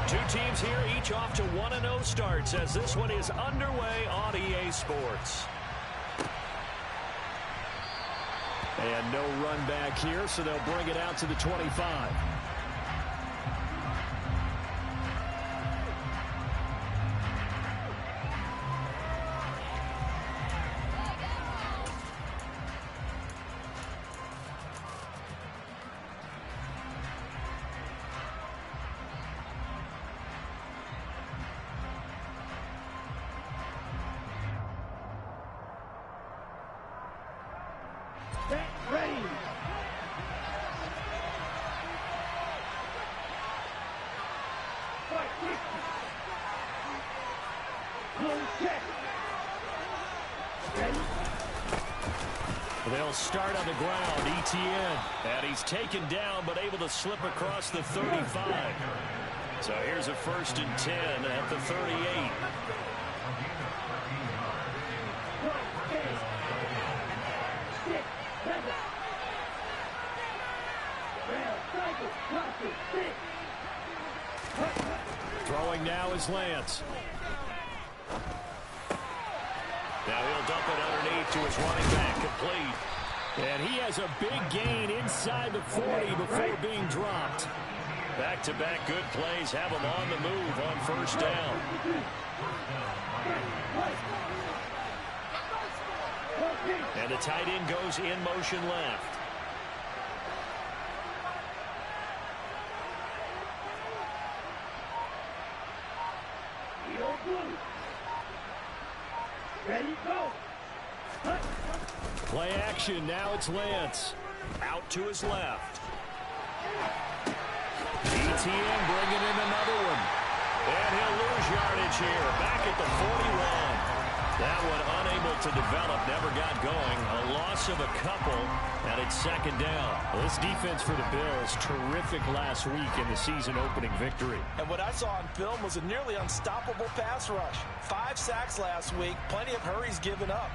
Two teams here, each off to 1-0 starts as this one is underway on EA Sports. And no run back here, so they'll bring it out to the 25. They'll start on the ground, Etienne. And he's taken down, but able to slip across the 35. So here's a 1st and 10 at the 38. Throwing now is Lance. Now he'll dump it underneath to his running back, complete. And he has a big gain inside the 40 before being dropped. Back-to-back good plays have him on the move on 1st down. And the tight end goes in motion left. Ready, go. Play action. Now it's Lance. Out to his left. Etienne bringing in another one. And he'll lose yardage here. Back at the 41. That one unable to develop. Never got going. A loss of a couple. And it's 2nd down. Well, this defense for the Bills, terrific last week in the season-opening victory. And what I saw on film was a nearly unstoppable pass rush. 5 sacks last week, plenty of hurries given up.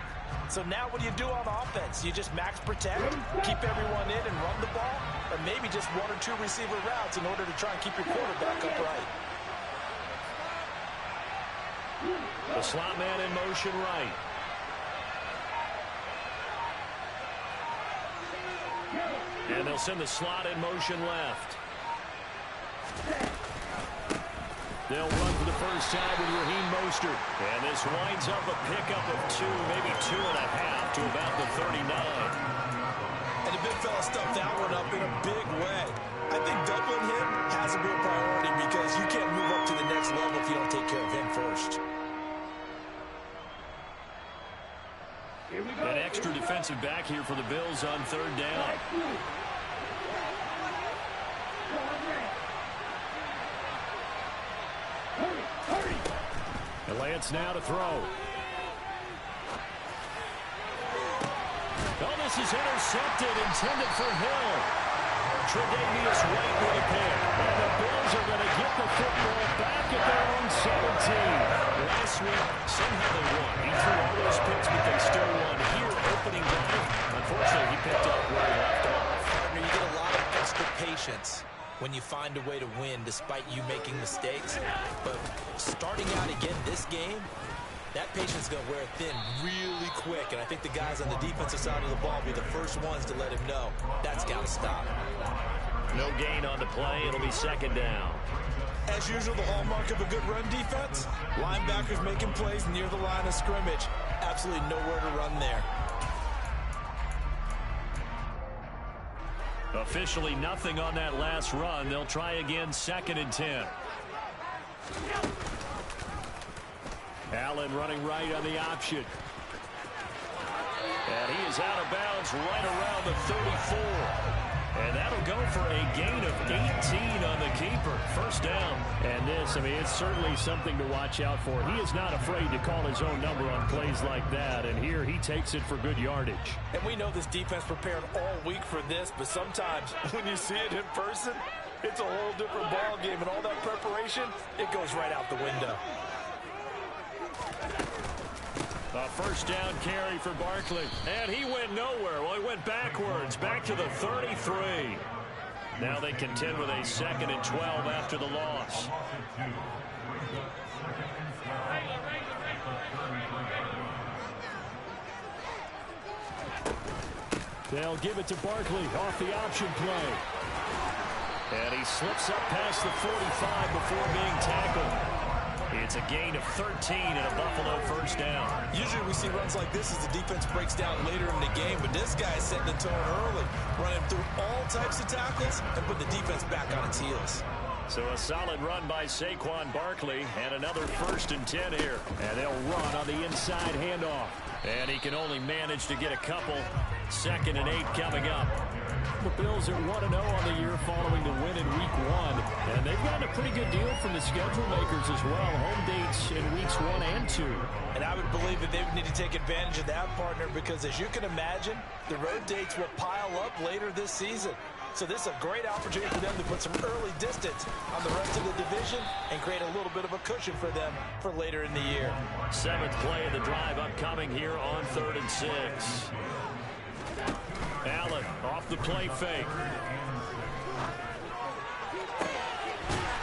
So now what do you do on offense? You just max protect, keep everyone in and run the ball, or maybe just 1 or 2 receiver routes in order to try and keep your quarterback upright. The slot man in motion right. And they'll send the slot in motion left. They'll run for the first time with Raheem Mostert. And this winds up a pickup of 2, maybe 2.5 to about the 39. And the big fella stuffed that one up in a big way. I think doubling him has to be a priority because you can't move up to the next level if you don't take care of him first. An extra defensive back here for the Bills on 3rd down. And Lance now to throw. Oh, this is intercepted, intended for Hill. Tre'Davious White with a pick. And the Bills are going to get the football back at their own 17. Last week, somehow they won. He threw all those picks, but they still won. Here, opening drive, unfortunately, he picked up where he left off. You get a lot of extra patience when you find a way to win despite you making mistakes. But starting out again this game, that patience is going to wear thin really quick. And I think the guys on the defensive side of the ball will be the first ones to let him know that's got to stop. No gain on the play. It'll be 2nd down. As usual, the hallmark of a good run defense, linebackers making plays near the line of scrimmage. Absolutely nowhere to run there. Officially nothing on that last run. They'll try again, 2nd and 10. Allen running right on the option. And he is out of bounds right around the 34. And that'll go for a gain of 18 on the keeper. 1st down. And this, I mean, it's certainly something to watch out for. He is not afraid to call his own number on plays like that. And here he takes it for good yardage. And we know this defense prepared all week for this, but sometimes when you see it in person, it's a whole different ball game. And all that preparation, it goes right out the window. A 1st down carry for Barkley. And he went nowhere. Well, he went backwards, back to the 33. Now they contend with a 2nd and 12 after the loss. They'll give it to Barkley off the option play. And he slips up past the 45 before being tackled. It's a gain of 13 and a Buffalo first down. Usually we see runs like this as the defense breaks down later in the game, but this guy is setting the tone early, running through all types of tackles and put the defense back on its heels. So a solid run by Saquon Barkley and another 1st and 10 here. And they'll run on the inside handoff. And he can only manage to get a couple. 2nd and 8 coming up. The Bills are 1-0 on the year following the win in Week 1. And they've gotten a pretty good deal from the schedule makers as well. Home dates in Weeks 1 and 2. And I would believe that they would need to take advantage of that, partner, because as you can imagine, the road dates will pile up later this season. So this is a great opportunity for them to put some early distance on the rest of the division and create a little bit of a cushion for them for later in the year. 7th play of the drive upcoming here on 3rd and 6. Allen off the play fake.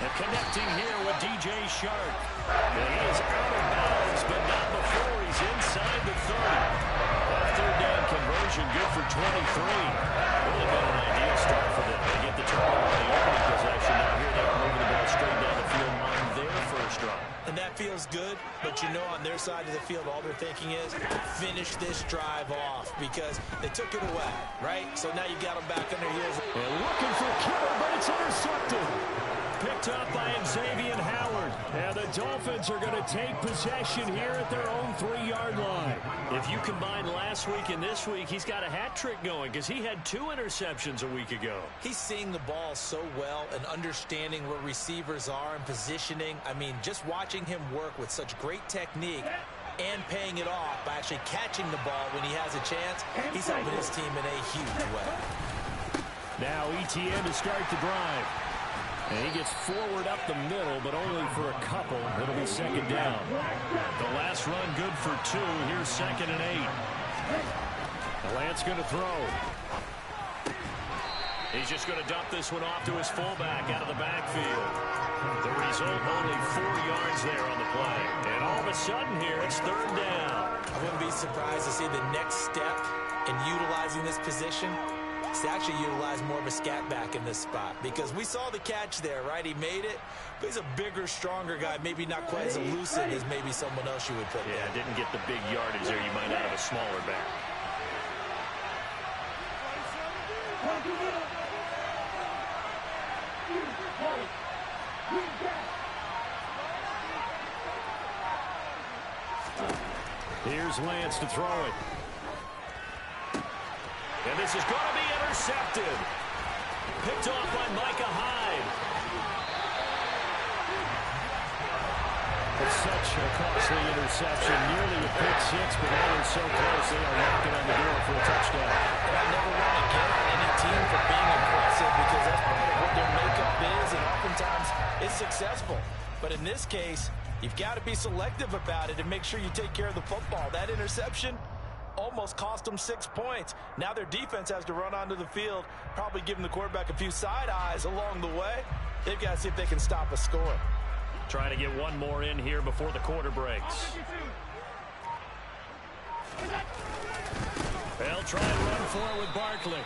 And connecting here with DJ Shark. And he is out of bounds, but not before he's inside the 30. That 3rd down conversion good for 23. Really been an ideal start for them. They get the turnover on the opening possession. Now here they are moving the ball straight down the field on their first drive. And that feels good, but you know on their side of the field, all they're thinking is finish this drive off because they took it away, right? So now you got them back on their heels. And looking for Kittle, but it's intercepted. Picked up by Xavier Howard. And the Dolphins are going to take possession here at their own 3-yard line. If you combine last week and this week, he's got a hat trick going because he had 2 interceptions a week ago. He's seeing the ball so well and understanding where receivers are and positioning. I mean, just watching him work with such great technique and paying it off by actually catching the ball when he has a chance, he's helping his team in a huge way. Now ETN to start the drive. And he gets forward up the middle, but only for a couple. It'll be 2nd down. The last run good for 2. Here's 2nd and 8. Lance going to throw. He's just going to dump this one off to his fullback out of the backfield. The result, only 4 yards there on the play. And all of a sudden here, it's 3rd down. I wouldn't be surprised to see the next step in utilizing this position to actually utilize more of a scat back in this spot, because we saw the catch there, right? He made it, but he's a bigger, stronger guy, maybe not quite as elusive as maybe someone else you would put there. Yeah, didn't get the big yardage there you might out of a smaller back. Here's Lance to throw it. And this is going to be intercepted. Picked off by Micah Hyde. It's such a costly interception. Nearly a pick 6, but now they're so close they are knocking on the door for a touchdown. And I never want to get on any team for being aggressive because that's part of what their makeup is, and oftentimes it's successful. But in this case, you've got to be selective about it and make sure you take care of the football. That interception almost cost them 6 points. Now their defense has to run onto the field, probably giving the quarterback a few side eyes along the way. They've got to see if they can stop a score. Trying to get one more in here before the quarter breaks. They'll try and run for it with Barkley.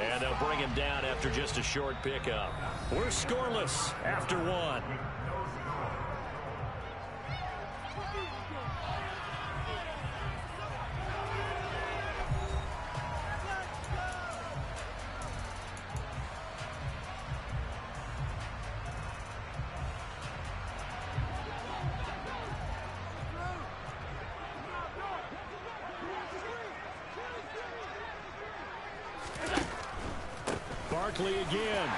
And they'll bring him down after just a short pickup. We're scoreless after 1. Barkley again.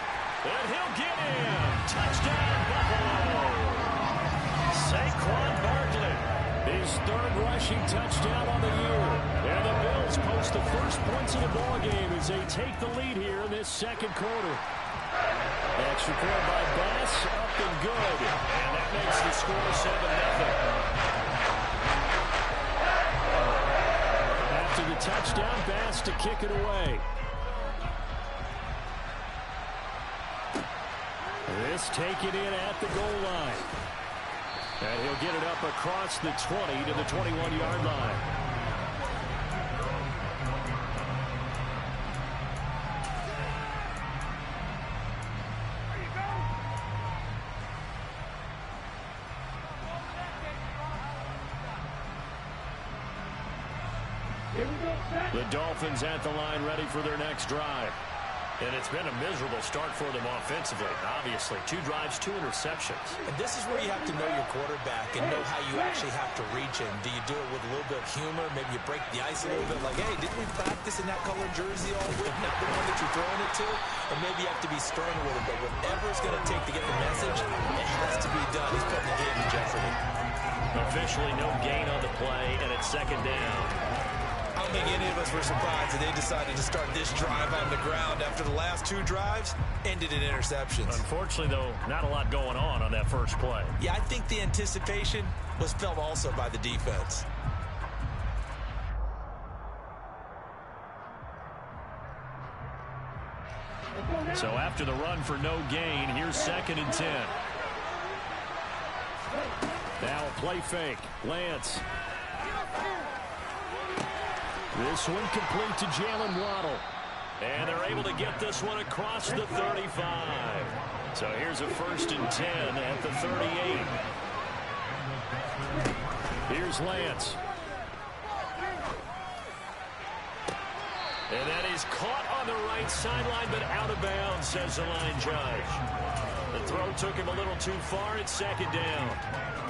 And he'll get in. Touchdown, Buffalo. Saquon Barkley, his 3rd rushing touchdown on the year. And the Bills post the first points of the ballgame as they take the lead here in this 2nd quarter. Extra point by Bass, up and good. And that makes the score 7-0. After the touchdown, Bass to kick it away. This taken in at the goal line. And he'll get it up across the 20 to the 21-yard line. The Dolphins at the line ready for their next drive. And it's been a miserable start for them offensively, obviously. 2 drives, 2 interceptions. And this is where you have to know your quarterback and know how you actually have to reach him. Do you do it with a little bit of humor? Maybe you break the ice a little bit, like, hey, didn't we practice in that colored jersey all week? The one that you're throwing it to? And maybe you have to be stern with him. But whatever it's going to take to get the message, it has to be done. He's putting the game in jeopardy. Officially no gain on the play, and it's second down. I don't think any of us were surprised that they decided to start this drive on the ground after the last 2 drives ended in interceptions. Unfortunately, though, not a lot going on that first play. Yeah, I think the anticipation was felt also by the defense. So after the run for no gain, here's 2nd and 10. Now a play fake. Lance. This one complete to Jalen Waddle. And they're able to get this one across the 35. So here's a 1st and 10 at the 38. Here's Lance. And that is caught on the right sideline, but out of bounds, says the line judge. The throw took him a little too far. It's 2nd down.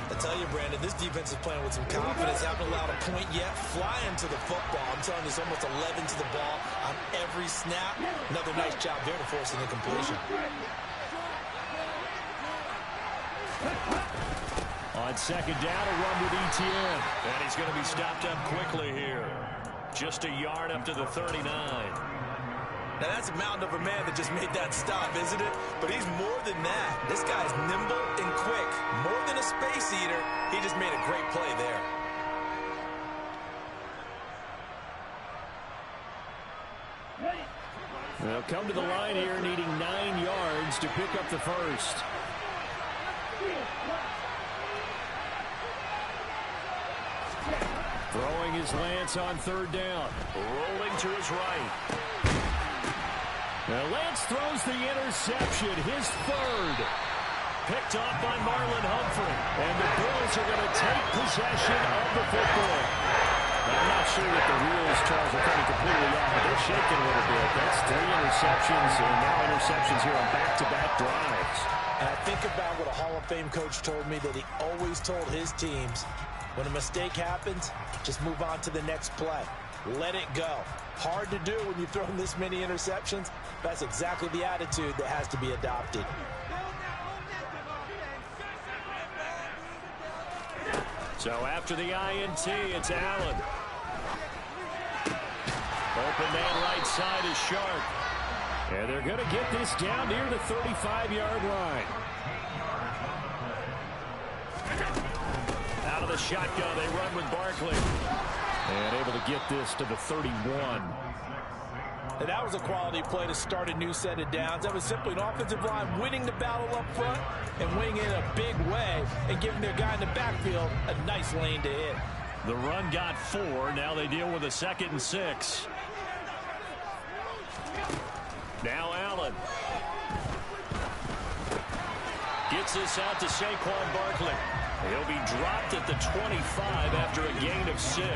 I tell you, Brandon, this defense is playing with some confidence. Haven't allowed a point yet. Flying to the football. I'm telling you, it's almost 11 to the ball on every snap. Another nice job there to force an incompletion. On 2nd down, a run with ETN. And he's going to be stopped up quickly here. Just a yard up to the 39. Now, that's a mountain of a man that just made that stop, isn't it? But he's more than that. This guy's nimble and quick. More than a space eater, he just made a great play there. They'll come to the line here, needing 9 yards to pick up the first. Throwing his Lance on 3rd down. Rolling to his right. Now Lance throws the interception, his 3rd. Picked off by Marlon Humphrey. And the Bills are going to take possession of the football. I'm not sure that the wheels, Charles, are coming completely off, but they're shaking a little bit. That's 3 interceptions, and now interceptions here on back-to-back drives. And I think about what a Hall of Fame coach told me that he always told his teams, when a mistake happens, just move on to the next play. Let it go. Hard to do when you've thrown this many interceptions. That's exactly the attitude that has to be adopted. So after the INT, it's Allen. Open man right side is Sharp. And they're going to get this down near the 35-yard line. Out of the shotgun, they run with Barkley. And able to get this to the 31. And that was a quality play to start a new set of downs. That was simply an offensive line winning the battle up front and winning in a big way and giving their guy in the backfield a nice lane to hit. The run got 4. Now they deal with a 2nd and 6. Now Allen. Gets this out to Saquon Barkley. He'll be dropped at the 25 after a gain of 6.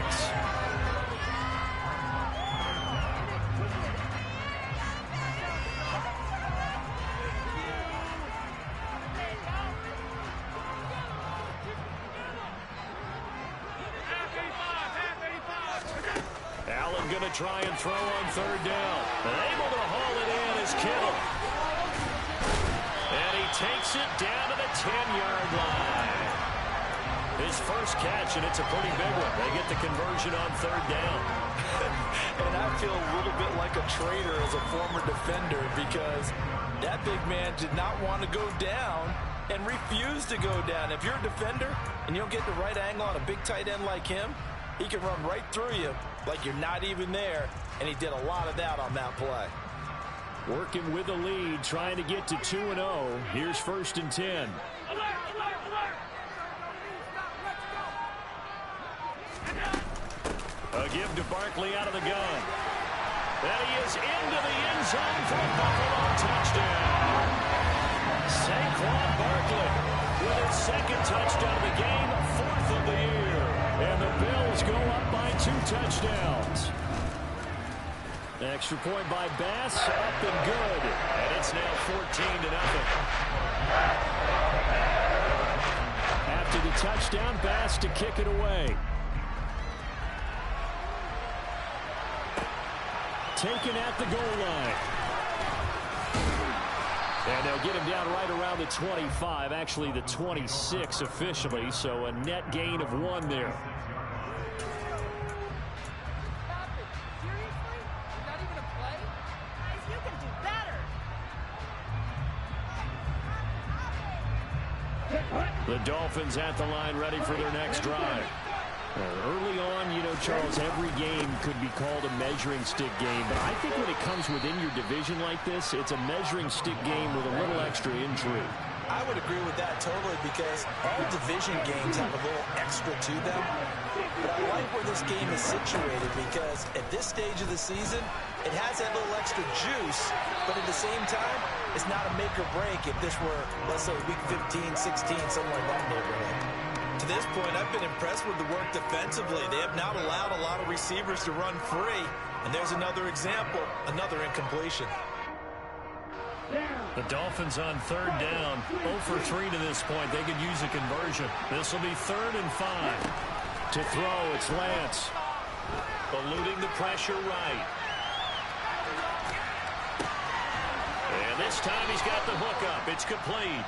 Allen going to try and throw on 3rd down. And able to haul it in is Kittle. And he takes it down to the 10-yard line. His first catch, and it's a pretty big one. They get the conversion on 3rd down. And I feel a little bit like a traitor as a former defender because that big man did not want to go down and refused to go down. If you're a defender and you don't get the right angle on a big tight end like him, he can run right through you like you're not even there, and he did a lot of that on that play. Working with the lead, trying to get to 2-0. Here's 1st and 10. A give to Barkley out of the gun. And he is into the end zone for a Buffalo touchdown. Saquon Barkley with his 2nd touchdown of the game, 4th of the year. And the Bills go up by 2 touchdowns. Extra point by Bass, up and good. And it's now 14-0. After the touchdown, Bass to kick it away. Taken at the goal line. And they'll get him down right around the 25, actually the 26 officially, so a net gain of 1 there. The Dolphins at the line, ready for their next drive. Early on, you know, Charles, every game could be called a measuring stick game, but I think when it comes within your division like this, it's a measuring stick game with a little extra intrigue. I would agree with that totally, because all division games have a little extra to them. But I like where this game is situated, because at this stage of the season, it has that little extra juice, but at the same time, it's not a make or break if this were, let's say, week 15, 16, somewhere in that neighborhood. To this point, I've been impressed with the work defensively. They have not allowed a lot of receivers to run free. And there's another example, another incompletion. The Dolphins on 3rd down, 0 for 3 to this point. They could use a conversion. This will be 3rd and 5. To throw, it's Lance. Eluding the pressure right. And this time he's got the hook up. It's complete.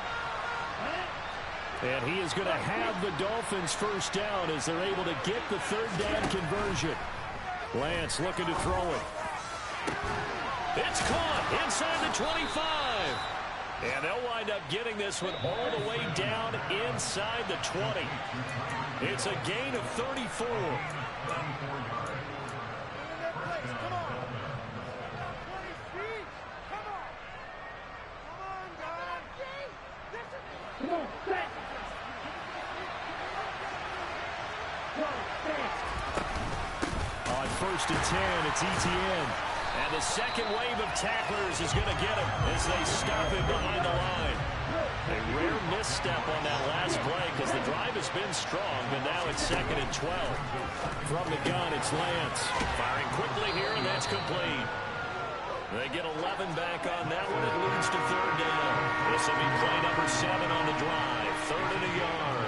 And he is going to have the Dolphins 1st down as they're able to get the 3rd down conversion. Lance looking to throw it. It's caught inside the 25. And they'll wind up getting this one all the way down inside the 20. It's a gain of 34. On 1st and 10, it's Etienne. And the second wave of tacklers is going to get him as they stop him behind the line. A rare misstep on that last play because the drive has been strong, but now it's 2nd and 12. From the gun, it's Lance. Firing quickly here, and that's complete. They get 11 back on that one. It leads to 3rd down. This will be play number 7 on the drive. 3rd and a yard.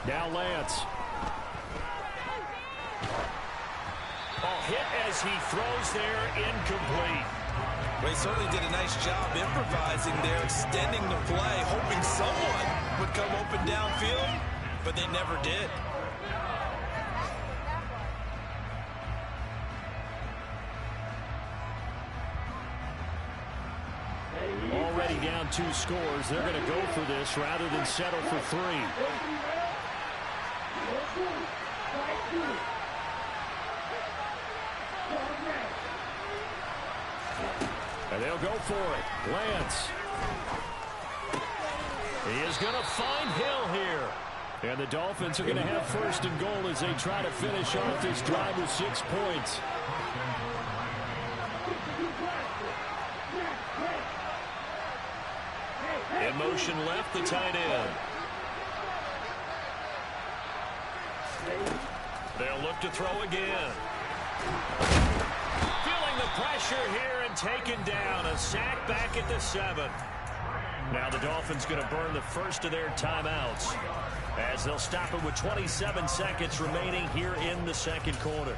Now Lance. Hit as he throws there, incomplete. Well, he certainly did a nice job improvising there, extending the play, hoping someone would come open downfield, but they never did. Already down 2 scores. They're going to go for this rather than settle for 3. And they'll go for it. Lance. He is going to find Hill here. And the Dolphins are going to have 1st and goal as they try to finish off this drive with 6 points. In motion left, the tight end. They'll look to throw again. Feeling the pressure here and taken down. A sack back at the 7. Now the Dolphins going to burn the first of their timeouts as they'll stop it with 27 seconds remaining here in the 2nd quarter.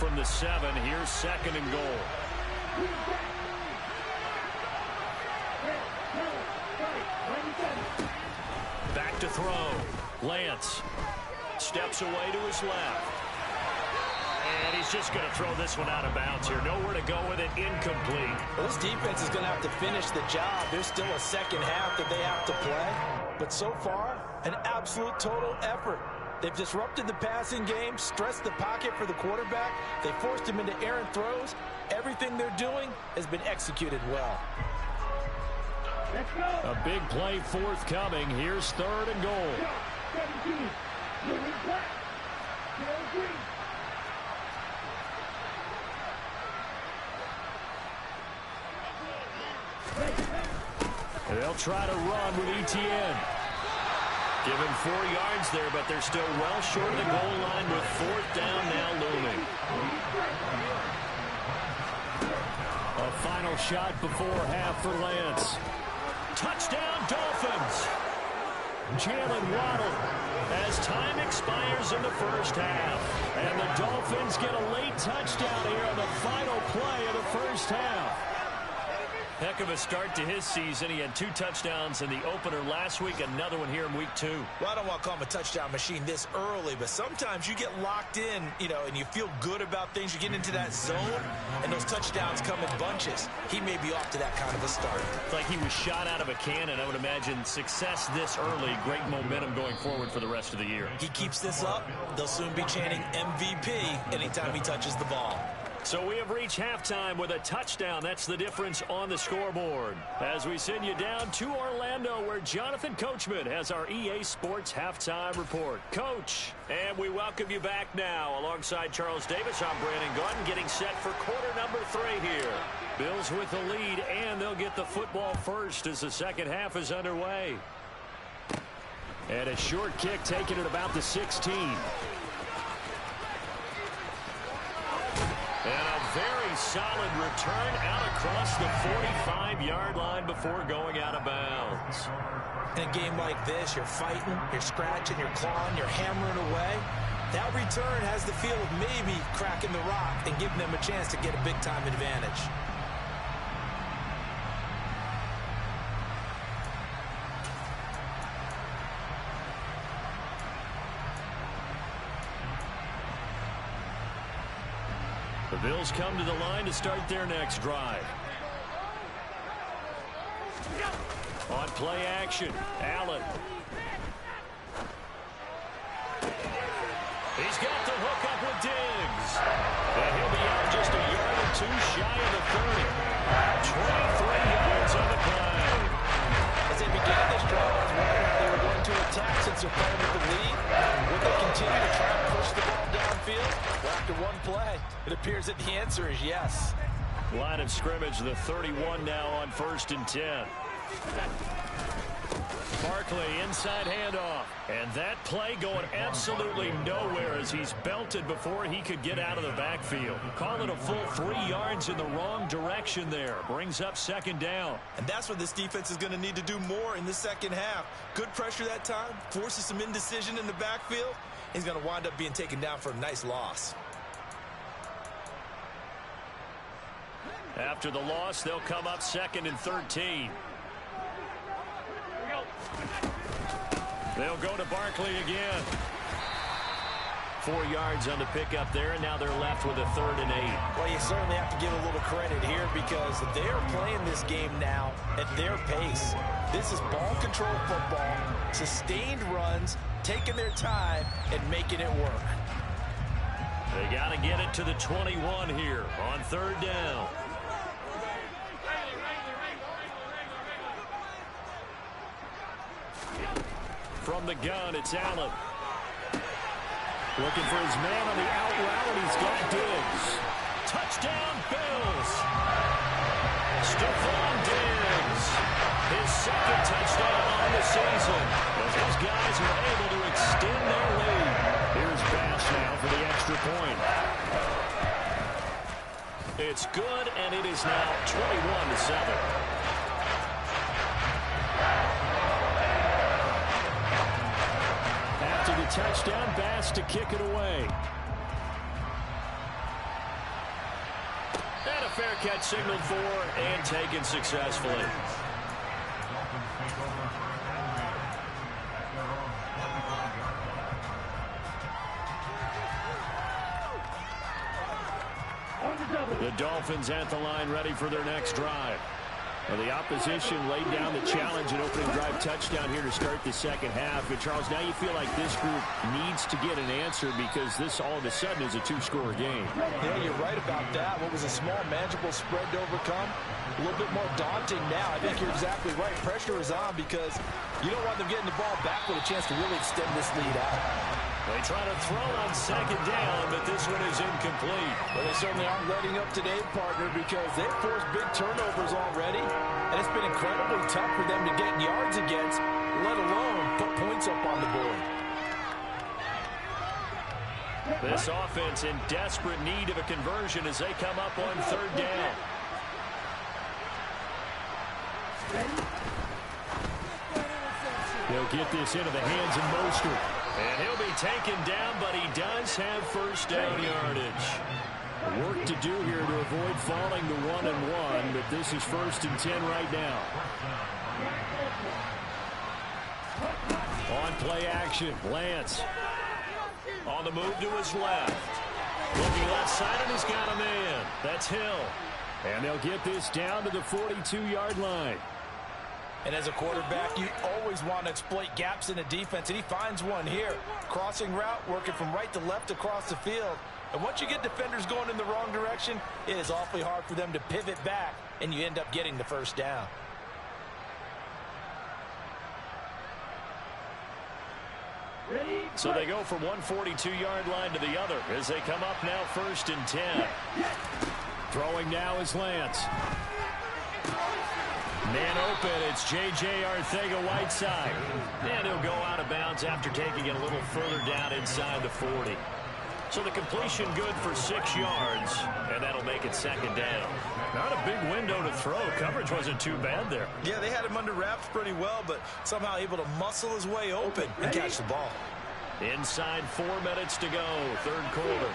from the 7. Here's 2nd and goal. Back to throw. Lance steps away to his left. And he's just going to throw this one out of bounds here. Nowhere to go with it. Incomplete. Well, this defense is going to have to finish the job. There's still a second half that they have to play. But so far, an absolute total effort. They've disrupted the passing game, stressed the pocket for the quarterback. They forced him into errant throws. Everything they're doing has been executed well. A big play forthcoming. Here's 3rd and goal. They'll try to run with Etienne. Given 4 yards there, but they're still well short of the goal line with 4th down now looming. A final shot before half for Lance. Touchdown, Dolphins. Jalen Waddle as time expires in the first half. And the Dolphins get a late touchdown here on the final play of the first half. Heck of a start to his season. He had 2 touchdowns in the opener last week, another one here in week 2. Well, I don't want to call him a touchdown machine this early, but sometimes you get locked in, and you feel good about things. You get into that zone, and those touchdowns come in bunches. He may be off to that kind of a start. It's like he was shot out of a cannon. I would imagine success this early, great momentum going forward for the rest of the year. He keeps this up, they'll soon be chanting MVP anytime he touches the ball. So we have reached halftime with a touchdown. That's the difference on the scoreboard. As we send you down to Orlando, where Jonathan Coachman has our EA Sports Halftime Report. Coach, and we welcome you back now. Alongside Charles Davis, I'm Brandon Gaudin, getting set for quarter number 3 here. Bills with the lead, and they'll get the football first as the second half is underway. And a short kick taken at about the 16. And a very solid return out across the 45-yard line before going out of bounds. In a game like this, you're fighting, you're scratching, you're clawing, you're hammering away. That return has the feel of maybe cracking the rock and giving them a chance to get a big-time advantage. The Bills come to the line to start their next drive. On play action, Allen. He's got the hook up with Diggs. And he'll be out just a yard or 2 shy of the 30. 23 yards on the play. As they began this drive, I was wondering if they were going to attack since they're playing with the lead. Would they continue to try and push the ball downfield? Well, after one play, it appears that the answer is yes. Line of scrimmage, the 31 now on 1st and 10. Barkley, inside handoff. And that play going absolutely nowhere as he's belted before he could get out of the backfield. Call it a full 3 yards in the wrong direction there. Brings up 2nd down. And that's what this defense is going to need to do more in the second half. Good pressure that time. Forces some indecision in the backfield. He's going to wind up being taken down for a nice loss. After the loss, they'll come up 2nd and 13. They'll go to Barkley again. 4 yards on the pickup there, and now they're left with a 3rd and 8. Well, you certainly have to give a little credit here because they're playing this game now at their pace. This is ball control football, sustained runs, taking their time, and making it work. They got to get it to the 21 here on 3rd down. From the gun, it's Allen. Looking for his man on the out route, and he's got Diggs. Touchdown, Bills. Stephon Diggs. His 2nd touchdown on the season. As those guys are able to extend their lead. Here's Bass now for the extra point. It's good, and it is now 21-7. After the touchdown, Bass to kick it away. fair catch signaled for and taken successfully. The Dolphins at the line, ready for their next drive. Well, the opposition laid down the challenge and opening drive touchdown here to start the second half. And Charles, now you feel like this group needs to get an answer because this all of a sudden is a two-score game. Yeah, you're right about that. What was a small, manageable spread to overcome, a little bit more daunting now. I think you're exactly right. Pressure is on because you don't want them getting the ball back with a chance to really extend this lead out. They try to throw on second down, but this one is incomplete. Well, they certainly aren't letting up today, partner, because they've forced big turnovers already, and it's been incredibly tough for them to get yards against, let alone put points up on the board. This offense in desperate need of a conversion as they come up on third down. They'll get this into the hands of Mostert. And he'll be taken down, but he does have first down yardage. Work to do here to avoid falling to 1-1, but this is 1st and 10 right now. On play action, Lance. On the move to his left. Looking left side, and he's got a man. That's Hill. And they'll get this down to the 42-yard line. And as a quarterback, you always want to exploit gaps in the defense, and he finds one here. Crossing route, working from right to left across the field. And once you get defenders going in the wrong direction, it is awfully hard for them to pivot back, and you end up getting the first down. So they go from one 42-yard line to the other as they come up now 1st and 10. Throwing now is Lance. Man open, it's J.J. Arcega-Whiteside. And he'll go out of bounds after taking it a little further down inside the 40. So the completion good for 6 yards, and that'll make it second down. Not a big window to throw. Coverage wasn't too bad there. Yeah, they had him under wraps pretty well, but somehow able to muscle his way open and catch the ball. Inside 4 minutes to go, third quarter.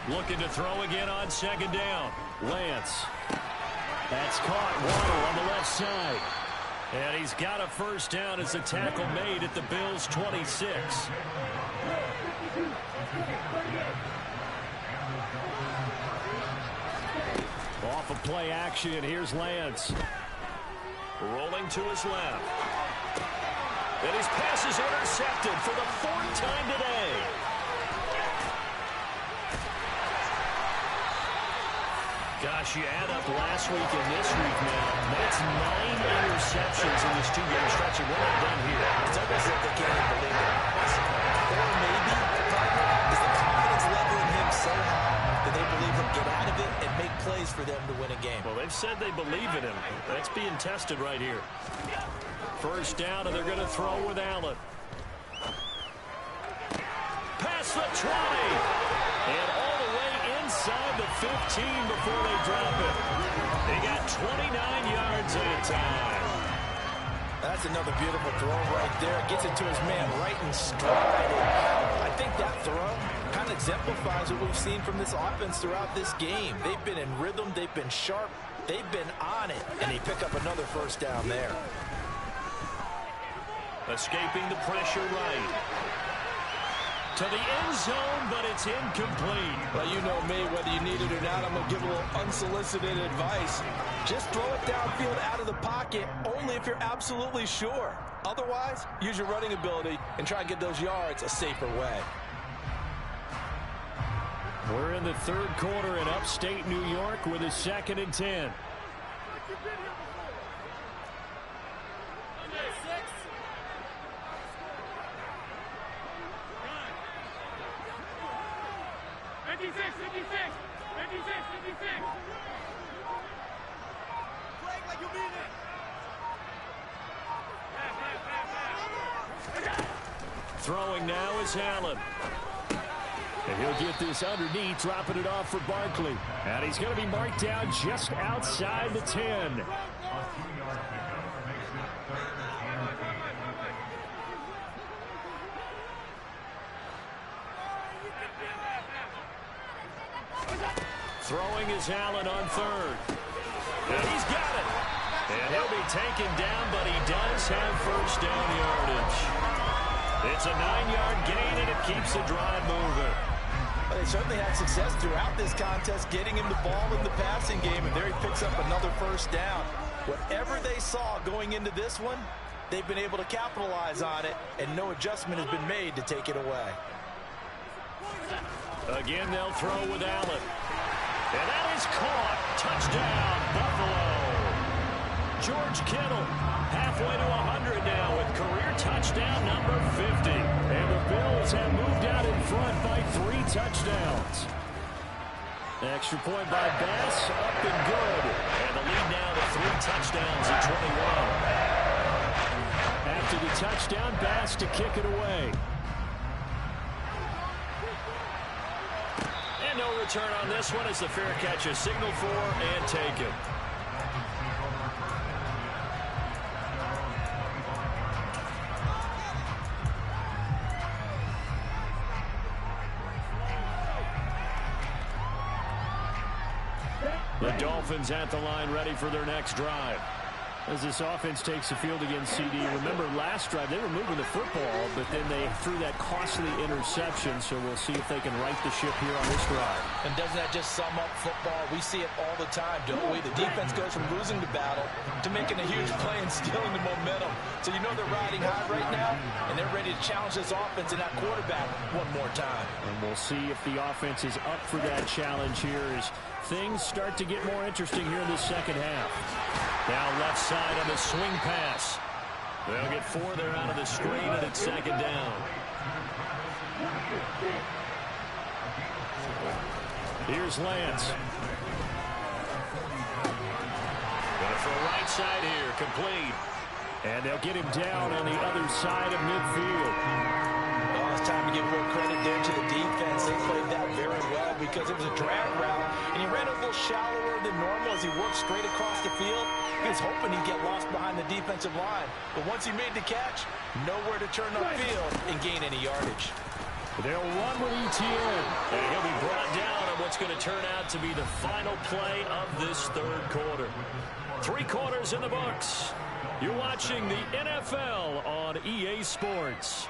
Looking to throw again on second down. Lance. That's caught. Waddle on the left side. And he's got a first down as the tackle made at the Bills' 26. Off of play action, here's Lance. Rolling to his left. And his pass is intercepted for the 4th time today. Gosh, you add up last week and this week now. That's 9 interceptions in this 2-game stretch, and we're not done here. It's almost like they can't believe it. Or maybe the problem is the confidence level in him so high that they believe he'll get out of it and make plays for them to win a game. Well, they've said they believe in him. That's being tested right here. First down, and they're going to throw with Allen. Past the 20. And all the way inside the 15 before they drop it. They got 29 yards at a time. That's another beautiful throw right there. Gets it to his man right in stride. I think that throw kind of exemplifies what we've seen from this offense throughout this game. They've been in rhythm. They've been sharp. They've been on it. And they pick up another first down there. Escaping the pressure right. To the end zone, but it's incomplete. Well, you know me, whether you need it or not, I'm going to give a little unsolicited advice. Just throw it downfield out of the pocket, only if you're absolutely sure. Otherwise, use your running ability and try and get those yards a safer way. We're in the third quarter in upstate New York with a 2nd and 10. Throwing now is Allen. And he'll get this underneath, dropping it off for Barkley. And he's going to be marked down just outside the 10. Throwing is Allen on third. And he's got it. And he'll be taken down, but he does have first down yardage. It's a 9-yard gain, and it keeps the drive moving. Well, they certainly had success throughout this contest getting him the ball in the passing game, and there he picks up another first down. Whatever they saw going into this one, they've been able to capitalize on it, and no adjustment has been made to take it away. Again, they'll throw with Allen. And that is caught. Touchdown, Buffalo. George Kittle halfway to 100 now with career touchdown number 50. And the Bills have moved out in front by 3 touchdowns. Extra point by Bass, up and good. And the lead now to 3 touchdowns at 21. After the touchdown, Bass to kick it away. And no return on this one as the fair catch is signaled for and taken. The Dolphins at the line ready for their next drive. As this offense takes the field against CD. Remember last drive they were moving the football, but then they threw that costly interception, so we'll see if they can right the ship here on this drive. And doesn't that just sum up football? We see it all the time, don't we? The defense goes from losing the battle to making a huge play and stealing the momentum. So you know they're riding high right now, and they're ready to challenge this offense and that quarterback one more time. And we'll see if the offense is up for that challenge here as things start to get more interesting here in the second half. Now left side on the swing pass. They'll get 4 there out of the screen, and it's second down. Here's Lance. Gonna throw right side here, complete. And they'll get him down on the other side of midfield. Oh, it's time to give more credit there to the defense. They played that very well because it was a drag route, and he ran a little shallower than normal as he worked straight across the field. He was hoping he'd get lost behind the defensive line, but once he made the catch, nowhere to turn upfield and gain any yardage. They'll run with ETN, and he'll be brought down on what's going to turn out to be the final play of this third quarter. 3 quarters in the books. You're watching the NFL on EA Sports.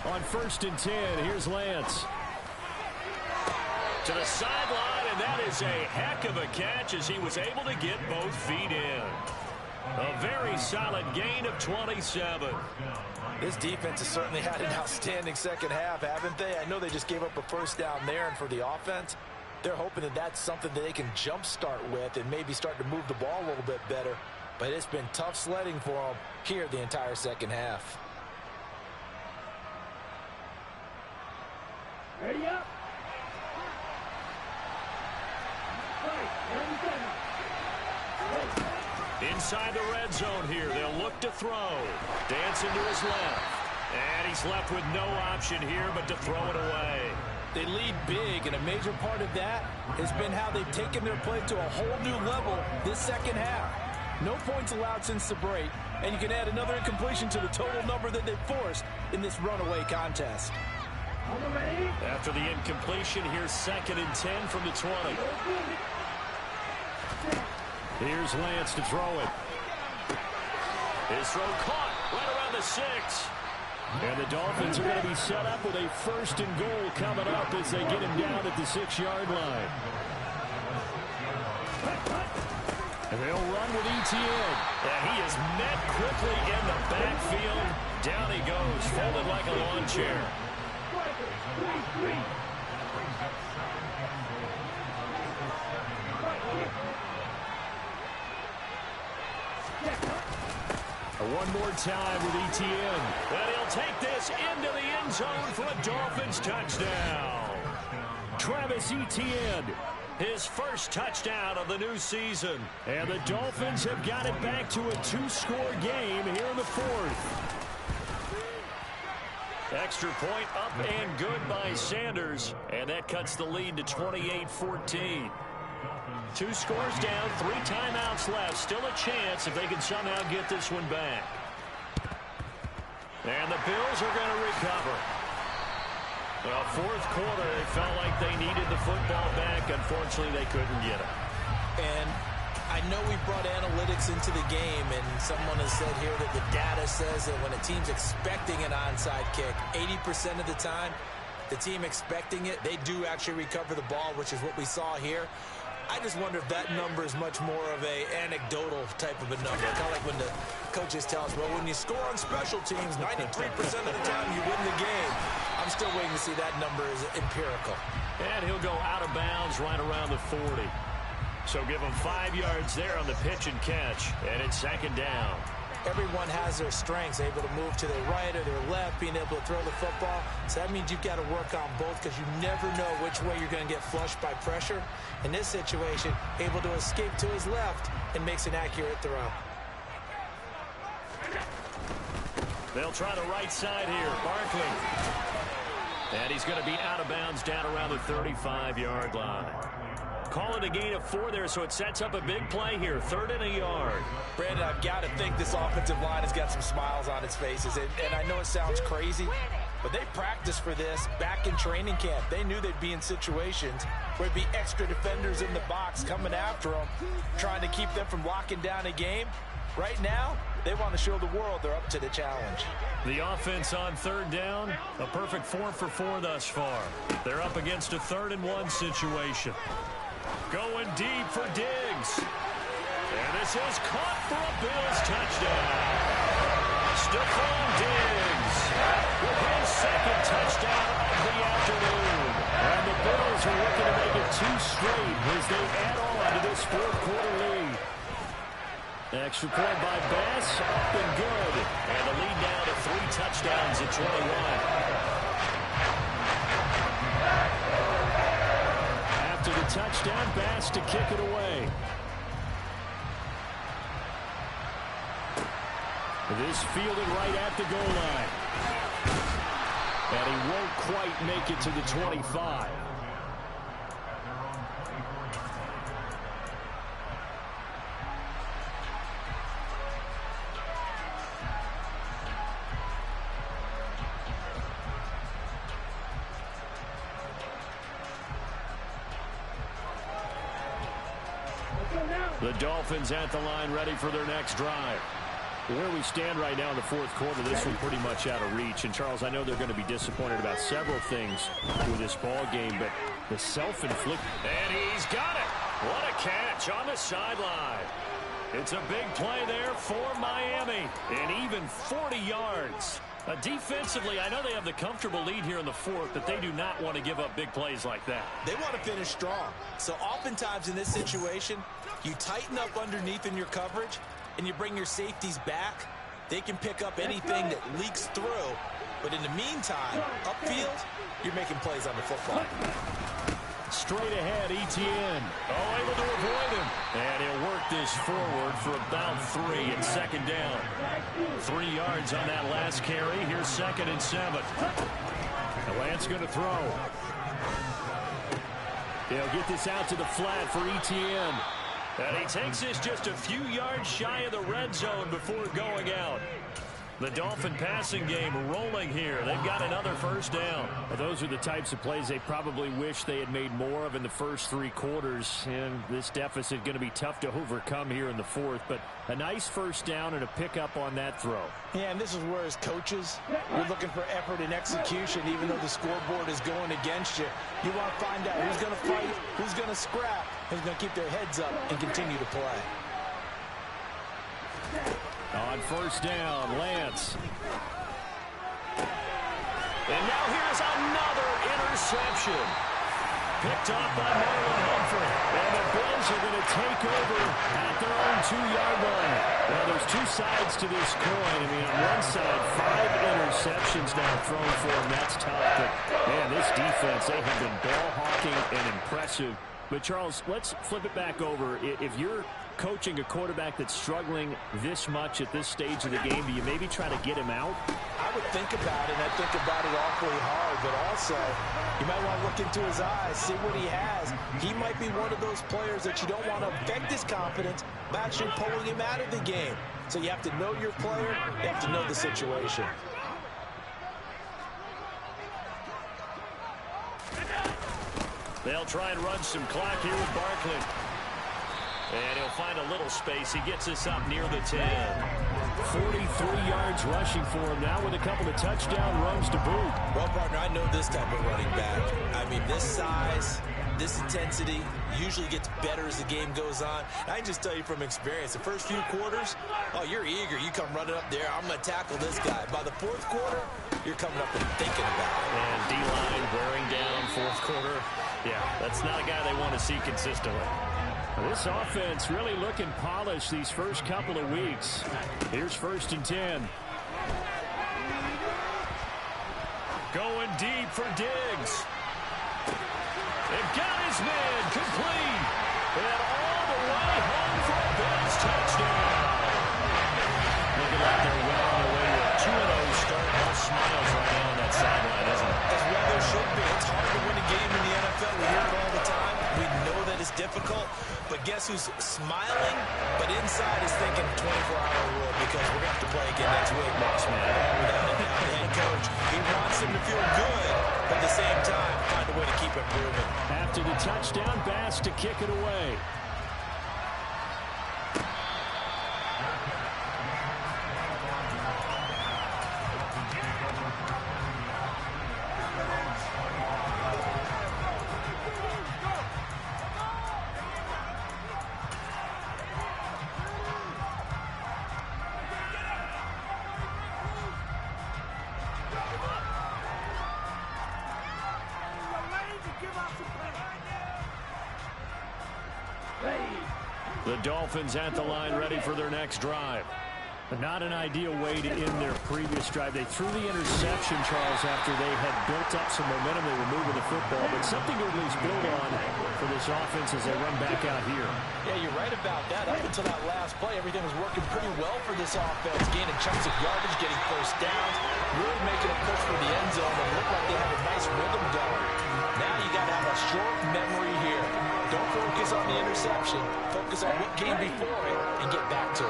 On 1st and 10, here's Lance. To the sideline, and that is a heck of a catch as he was able to get both feet in. A very solid gain of 27. This defense has certainly had an outstanding second half, haven't they? I know they just gave up a first down there, and for the offense, they're hoping that that's something that they can jumpstart with and maybe start to move the ball a little bit better. But it's been tough sledding for them here the entire second half. Ready up. Inside the red zone here, they'll look to throw. Dancing to his left. And he's left with no option here but to throw it away. They lead big, and a major part of that has been how they've taken their play to a whole new level this second half. No points allowed since the break, and you can add another incompletion to the total number that they've forced in this runaway contest. After the incompletion, here's 2nd and 10 from the 20. Here's Lance to throw it. His throw caught right around the 6. And the Dolphins are going to be set up with a 1st and goal coming up as they get him down at the 6-yard line. And they'll run with ETN. And he is met quickly in the backfield. Down he goes, folded like a lawn chair. One more time with Etienne. And he'll take this into the end zone for a Dolphins touchdown. Travis Etienne, his first touchdown of the new season. And the Dolphins have got it back to a 2-score game here in the fourth. Extra point up and good by Sanders. And that cuts the lead to 28-14. 2 scores down, 3 timeouts left. Still a chance if they can somehow get this one back. And the Bills are going to recover. Well, fourth quarter, they felt like they needed the football back. Unfortunately, they couldn't get it. And I know we brought analytics into the game, and someone has said here that the data says that when a team's expecting an onside kick, 80% of the time, the team expecting it, they do actually recover the ball, which is what we saw here. I just wonder if that number is much more of a anecdotal type of a number. Kind of like when the coaches tell us, well, when you score on special teams, 93% of the time you win the game. I'm still waiting to see that number is empirical. And he'll go out of bounds right around the 40. So give him 5 yards there on the pitch and catch. And it's second down. Everyone has their strengths, able to move to their right or their left, being able to throw the football. So that means you've got to work on both because you never know which way you're going to get flushed by pressure. In this situation, able to escape to his left and makes an accurate throw. They'll try the right side here. Barkley. And he's going to be out of bounds down around the 35-yard line. Call it a gain of 4 there, so it sets up a big play here. 3rd and a yard. Brandon, I've got to think this offensive line has got some smiles on its faces. And I know it sounds crazy, but they practiced for this back in training camp. They knew they'd be in situations where there'd be extra defenders in the box coming after them, trying to keep them from locking down a game. Right now, they want to show the world they're up to the challenge. The offense on 3rd down, a perfect 4 for 4 thus far. They're up against a 3rd and 1 situation. Going deep for Diggs. And this is caught for a Bills touchdown. Stephon Diggs with his 2nd touchdown of the afternoon. And the Bills are looking to make it 2 straight as they add on to this fourth quarter lead. Extra point by Bass, up and good. And the lead now to 3 touchdowns at 21. After the touchdown, Bass to kick it away. This fielded right at the goal line. And he won't quite make it to the 25. The Dolphins at the line, ready for their next drive. Where we stand right now in the fourth quarter, this one pretty much out of reach. And, Charles, I know they're going to be disappointed about several things with this ball game, but the self-inflicted. And he's got it. What a catch on the sideline. It's a big play there for Miami, and even 40 yards. Defensively, I know they have the comfortable lead here in the fourth, but they do not want to give up big plays like that. They want to finish strong. So oftentimes in this situation, you tighten up underneath in your coverage, and you bring your safeties back. They can pick up anything that leaks through. But in the meantime, upfield, you're making plays on the football. Straight ahead, Etienne. Oh, able to avoid him. And he'll work this forward for about 3 and 2nd down. 3 yards on that last carry. Here's 2nd and 7. The Lance going to throw. He'll get this out to the flat for Etienne. And he takes this just a few yards shy of the red zone before going out. The Dolphin passing game rolling here. They've got another first down. Well, those are the types of plays they probably wish they had made more of in the first 3 quarters. And this deficit going to be tough to overcome here in the fourth. But a nice first down and a pickup on that throw. Yeah, and this is where as coaches, you're looking for effort and execution. Even though the scoreboard is going against you, you want to find out who's going to fight, who's going to scrap, who's going to keep their heads up and continue to play. On first down, Lance. And now here's another interception. picked off by Marlon Humphrey. And the Bills are going to take over at their own 2-yard line. Well, there's two sides to this coin. I mean, on one side, 5 interceptions now thrown for them. That's tough. But, man, this defense, they have been ball hawking and impressive. But, Charles, let's flip it back over. If you're coaching a quarterback that's struggling this much at this stage of the game, do you maybe try to get him out? I would think about it, and I think about it awfully hard, but also you might want to look into his eyes, see what he has. He might be one of those players that you don't want to affect his confidence by actually pulling him out of the game. So you have to know your player, you have to know the situation. They'll try and run some clock here with Barkley. And he'll find a little space. He gets us up near the 10. 43 yards rushing for him now with a couple of touchdown runs to boot. Well, partner, I know this type of running back. I mean, this size, this intensity usually gets better as the game goes on. I can just tell you from experience, the first few quarters, oh, you're eager. You come running up there. I'm going to tackle this guy. By the fourth quarter, you're coming up and thinking about it. And D-line wearing down fourth quarter. Yeah, that's not a guy they want to see consistently. This offense really looking polished these first couple of weeks. Here's 1st and 10. Going deep for Diggs. They've got his man complete. And all the way home for a Bills touchdown. Looking like they're well on their way to a 2-0 start. No smiles right now on that sideline, isn't it? As well there should be. It's hard to win a game in the NFL. We hear it all the time. We know that it's difficult. But guess who's smiling, but inside is thinking 24-hour rule because we're going to have to play again next week, boss man. Without a doubt, the head coach, he wants them to feel good, but at the same time, find a way to keep improving. After the touchdown, Bass to kick it away. The Dolphins at the line ready for their next drive. But not an ideal way to end their previous drive. They threw the interception, Charles, after they had built up some momentum. They were moving the football, but something to at least build on for this offense as they run back out here. Yeah, you're right about that. Up until that last play, everything was working pretty well for this offense. Gaining chunks of yardage, getting first downs, really making a push for the end zone. And look like they have a nice rhythm going. Now you got to have a short memory here. Don't focus on the interception. Focus on what came before it and get back to it.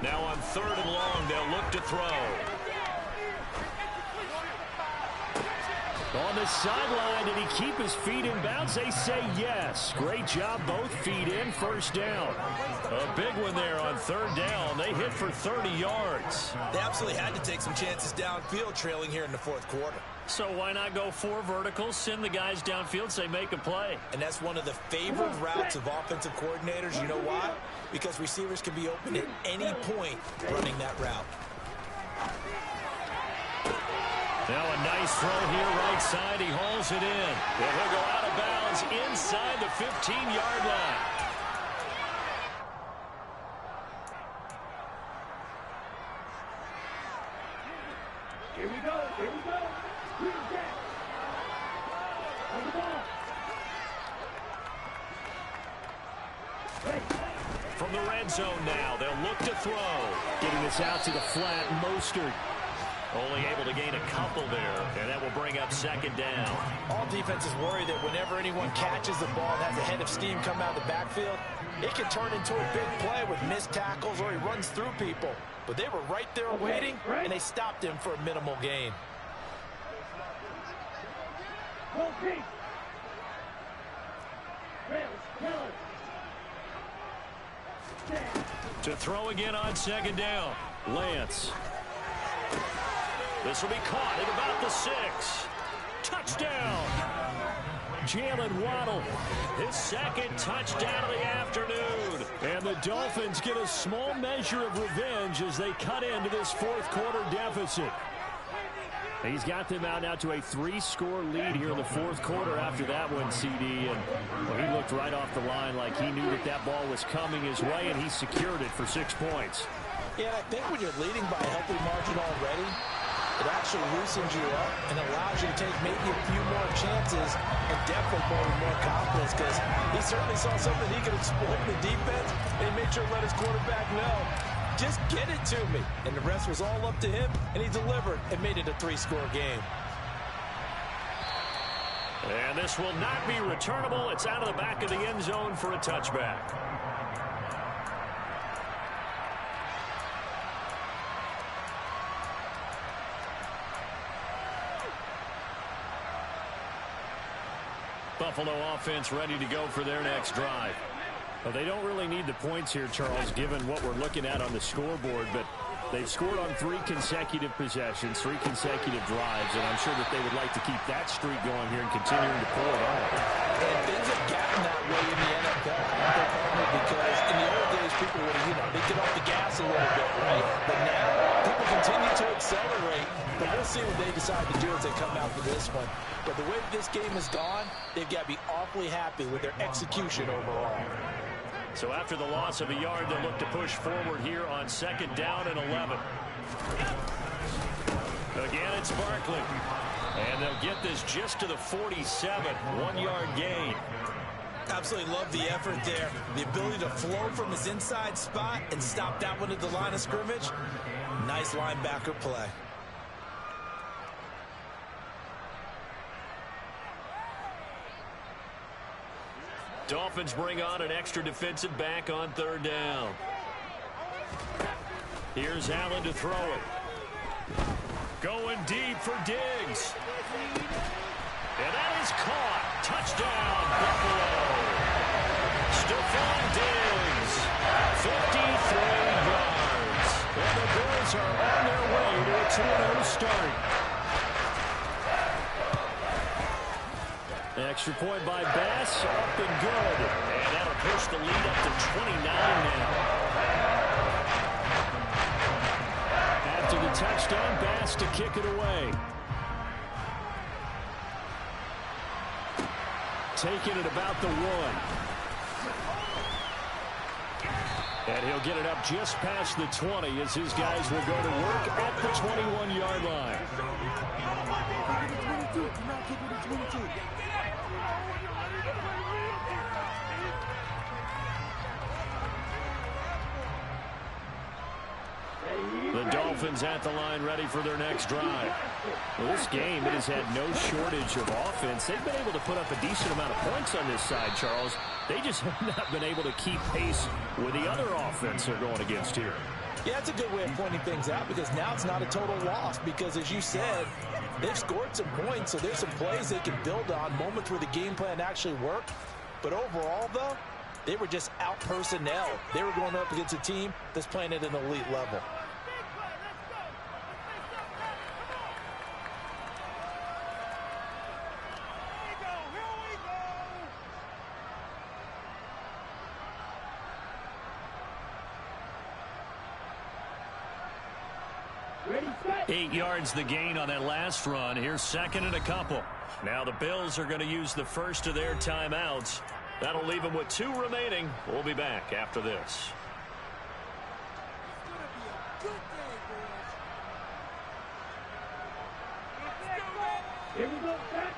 Now on 3rd and long, they'll look to throw. On the sideline, did he keep his feet in bounds? They say yes. Great job, both feet in, first down. A big one there on 3rd down. They hit for 30 yards. They absolutely had to take some chances downfield trailing here in the fourth quarter. So why not go 4 verticals, send the guys downfield, say make a play? And that's one of the favored routes of offensive coordinators. You know why? Because receivers can be open at any point running that route. Now a nice throw here right side. He hauls it in. And he'll go out of bounds inside the 15-yard line. Here we go. Here we go. From the red zone now, they'll look to throw. Getting this out to the flat, Mostert. Only able to gain a couple there, and that will bring up 2nd down. All defenses worry that whenever anyone catches the ball and has a head of steam come out of the backfield, it can turn into a big play with missed tackles or he runs through people. But they were right there waiting, and they stopped him for a minimal gain. To throw again on 2nd down. Lance. This will be caught at about the 6. Touchdown. Jalen Waddle, his 2nd touchdown of the afternoon. And the Dolphins get a small measure of revenge as they cut into this fourth quarter deficit. He's got them out now to a 3-score lead here in the fourth quarter after that one, CD. And well, he looked right off the line like he knew that that ball was coming his way, and he secured it for 6 points. Yeah, I think when you're leading by a healthy margin already, it actually loosens you up and allows you to take maybe a few more chances and definitely play with more confidence, because he certainly saw something he could exploit in the defense, and he made sure to let his quarterback know, just get it to me. And the rest was all up to him, and he delivered and made it a 3-score game. And this will not be returnable. It's out of the back of the end zone for a touchback. Buffalo offense ready to go for their next drive. Well, they don't really need the points here, Charles, given what we're looking at on the scoreboard, but they've scored on 3 consecutive possessions, 3 consecutive drives, and I'm sure that they would like to keep that streak going here and continuing to pull it on. And things have gotten that way in the NFL, because in the old days, people would, they get off the gas a little bit, right? But now, people continue to accelerate, but we'll see what they decide to do as they come out for this one. But the way this game has gone, they've got to be awfully happy with their execution overall. So after the loss of a yard, they'll look to push forward here on 2nd down and 11. Again, it's Barkley. And they'll get this just to the 47, 1-yard gain. Absolutely love the effort there. The ability to flow from his inside spot and stop that one at the line of scrimmage. Nice linebacker play. Dolphins bring on an extra defensive back on 3rd down. Here's Allen to throw it. Going deep for Diggs. And that is caught. Touchdown, Buffalo. Stephon Diggs, 53 yards. And the Bills are on their way to a 2-0 start. Extra point by Bass, up and good. And that'll push the lead up to 29 now. After the touchdown, Bass to kick it away. Taking it about the 1. And he'll get it up just past the 20 as his guys will go to work at the 21-yard line. The Dolphins at the line ready for their next drive. Well, this game, it has had no shortage of offense. They've been able to put up a decent amount of points on this side, Charles. They just have not been able to keep pace with the other offense they're going against here. Yeah, that's a good way of pointing things out, because now it's not a total loss, because as you said, they've scored some points, so there's some plays they can build on, moments where the game plan actually worked. But overall, though, they were just out personnel. They were going up against a team that's playing at an elite level. Ready, 8 yards the gain on that last run. Here's 2nd and a couple. Now the Bills are going to use the first of their timeouts. That'll leave them with 2 remaining. We'll be back after this. Here we go, back.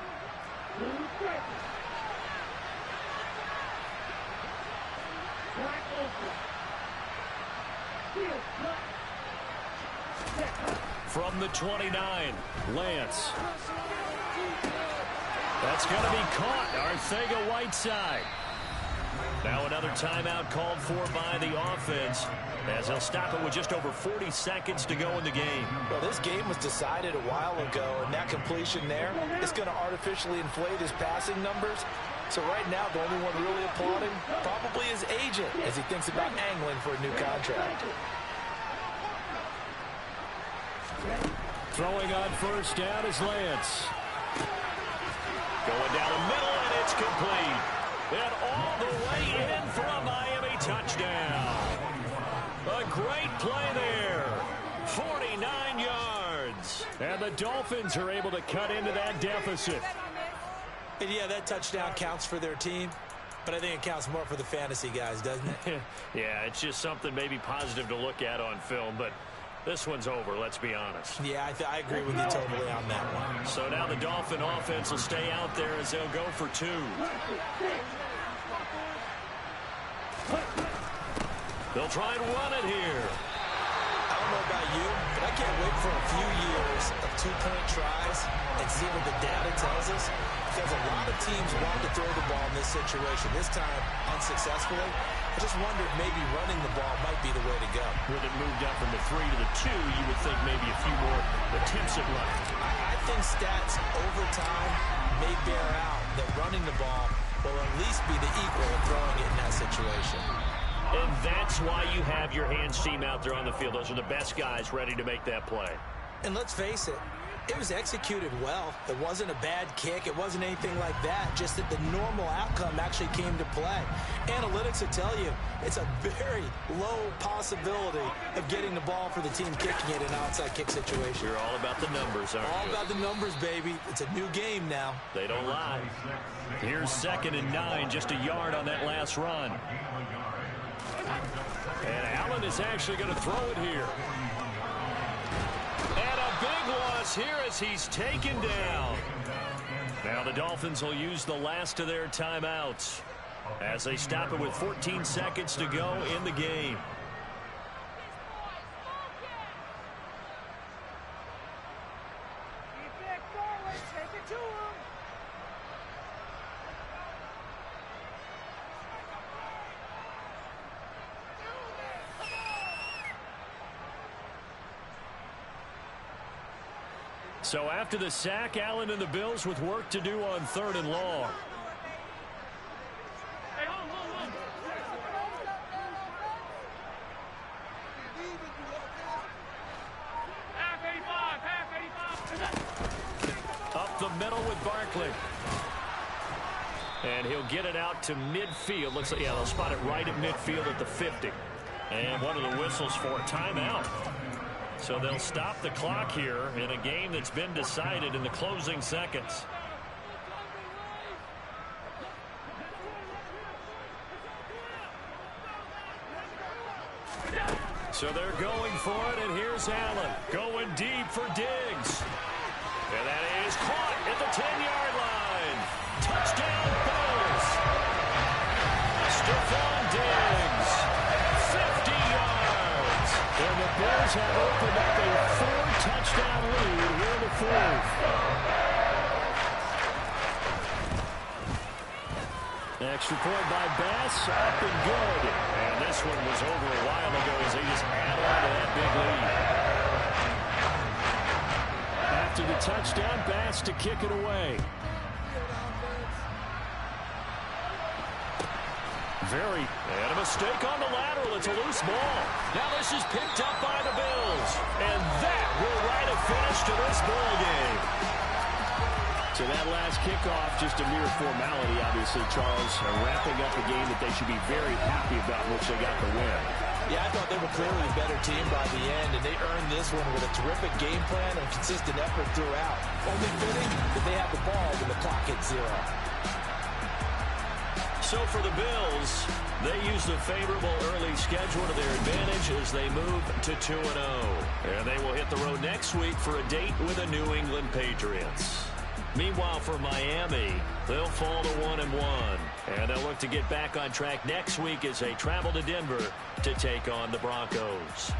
From the 29, Lance. That's going to be caught. Arcega-Whiteside. Now another timeout called for by the offense, as they'll stop it with just over 40 seconds to go in the game. Well, this game was decided a while ago, and that completion there is going to artificially inflate his passing numbers. So right now, the only one really applauding probably his agent as he thinks about angling for a new contract. Throwing on first down is Lance. Going down the middle, and it's complete. And all the way in for a Miami touchdown. A great play there. 49 yards. points. And the Dolphins are able to cut into that deficit. And yeah, that touchdown counts for their team, but I think it counts more for the fantasy guys, doesn't it? Yeah, it's just something maybe positive to look at on film, but this one's over, let's be honest. Yeah, I agree with you totally on that one. So now the Dolphin offense will stay out there as they'll go for 2. They'll try and run it here. I don't know about you, but I can't wait for a few years of 2-point tries and see what the data tells us. Because a lot of teams want to throw the ball in this situation. This time, unsuccessfully. I just wonder if maybe running the ball might be the way to go. With it moved up from the 3 to the 2, you would think maybe a few more attempts at running. I think stats over time may bear out that running the ball will at least be the equal of throwing it in that situation. And that's why you have your hands team out there on the field. Those are the best guys ready to make that play. And let's face it, it was executed well. It wasn't a bad kick. It wasn't anything like that. Just that the normal outcome actually came to play. Analytics will tell you it's a very low possibility of getting the ball for the team kicking it in an outside kick situation. You're all about the numbers, aren't you? All about the numbers, baby. It's a new game now. They don't lie. Here's 2nd and 9, just a yard on that last run. And Allen is actually going to throw it here. And a big loss here as he's taken down. Now the Dolphins will use the last of their timeouts as they stop it with 14 seconds to go in the game. So after the sack, Allen and the Bills with work to do on 3rd and long. Up the middle with Barkley. And he'll get it out to midfield. Looks like, yeah, they'll spot it right at midfield at the 50. And one of the whistles for a timeout. So they'll stop the clock here in a game that's been decided in the closing seconds. So they're going for it, and here's Allen going deep for Diggs. And that is caught at the 10-yard line. Touchdown, Bills. Stephon Diggs, 50 yards. And the Bills have opened up a 4-touchdown lead here in the 4th. Extra point by Bass, up and good. And this one was over a while ago as they just add on to that big lead. After the touchdown, Bass to kick it away. And a mistake on the lateral. It's a loose ball. Now this is picked up by the Bills. And that will write a finish to this ball game. So that last kickoff, just a mere formality, obviously, Charles, wrapping up a game that they should be very happy about, which they got the win. Yeah, I thought they were clearly a better team by the end, and they earned this one with a terrific game plan and consistent effort throughout. Only fitting that they have the ball when the clock hits 0. So for the Bills, they use the favorable early schedule to their advantage as they move to 2-0. And they will hit the road next week for a date with the New England Patriots. Meanwhile, for Miami, they'll fall to 1-1. And they'll look to get back on track next week as they travel to Denver to take on the Broncos.